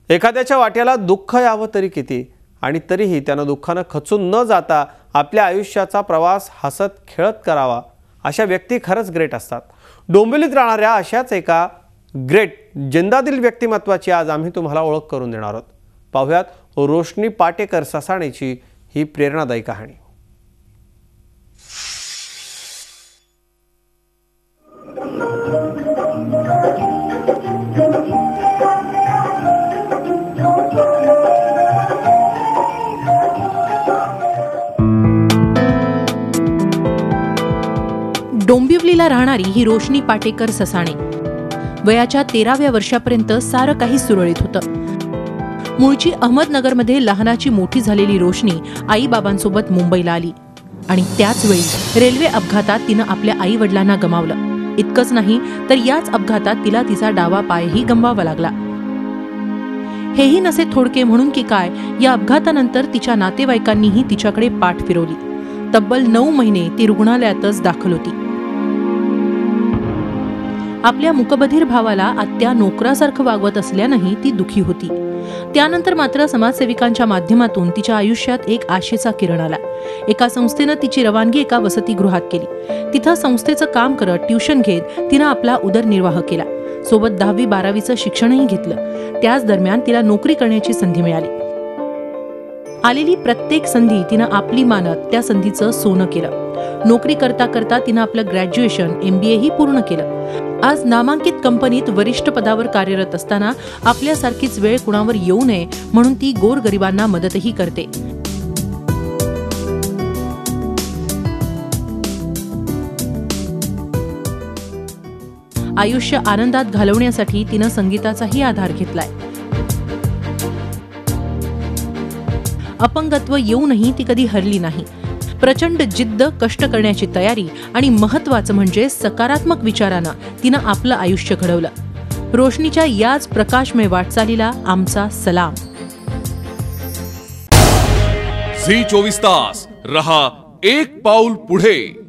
एखाद्याच्या वाट्याला दुःख यावं तरी किती, आणि तरीही त्यानं दुःखानं खचून न जाता आपल्या आयुष्याचा प्रवास हसत खेळत करावा, अशा व्यक्ती खरंच ग्रेट असतात। डोंबिवलीत राहणाऱ्या अशाच एका ग्रेट जिंदादिल व्यक्तिमत्वाची आज आम्ही तुम्हाला ओळख करून देणार आहोत। पाहुयात रोशनी पाटेकर ससाणेची ही प्रेरणादायी कहाणी। डोंबिवलीला राहणारी ही रोशनी पाटेकर ससाणे वयाच्या 13व्या वर्षापर्यंत सारं काही सुरळीत होतं। मूळची अहमदनगरमध्ये लहानाची मोठी झालेली रोशनी आई बाबांसोबत मुंबईला आली आणि त्याच वेळी रेल्वे अपघातात तिनं आपल्या आई वडिलांना गमावलं। इतकंच नाही तर याच अपघातात तिला तिचा डावा पायही गमवावा लागला। हेही नसे थोडके म्हणून की काय, या अपघातानंतर तिच्या नातेवाईकांनीही तिच्याकडे पाठ फिरवली। तब्बल 9 महिने ती रुग्णालयातच दाखल होती। आपल्या मुकबधीर भावाला आत्या नोकरासारखं वागवत असल्यानंही ती दुखी होती। त्यानंतर मात्र समाजसेविकांच्या माध्यमातून तिच्या आयुष्यात एक आशेचा किरण आला। एका संस्थेनं तिची रवानगी एका वसतिगृहात केली। तिथं संस्थेचं काम करत ट्युशन घेत तिनं आपला उदरनिर्वाह केला। सोबत 10वी 12वीचं शिक्षणही घेतलं। त्याच दरम्यान तिला नोकरी करण्याची संधी मिळाली। आलेली प्रत्येक संधी तिनं आपली मानत त्या संधीचं सोनं केलं। नोकरी करता करता तिनं आपलं ग्रॅज्युएशन MBA ही पूर्ण केलं। आज नामांकित कंपनीत वरिष्ठ पदावर कार्यरत असताना आपल्यासारखीच वेळ कुणावर येऊ नये म्हणून ती गोरगरिबांना मदतही करते। आयुष्य आनंदात घालवण्यासाठी तिनं संगीताचाही आधार घेतलाय। अपंगत्व येऊनही ती कधी हरली नाही। प्रचंड जिद्द, कष्ट करण्याची तयारी आणि महत्त्वाचं म्हणजे सकारात्मक विचारानं तिनं आपलं आयुष्य घडवलं। रोशनीच्या याच प्रकाशमय वाटचालीला आमचा सलाम। झी 24 तास रहा एक पाऊल पुढे।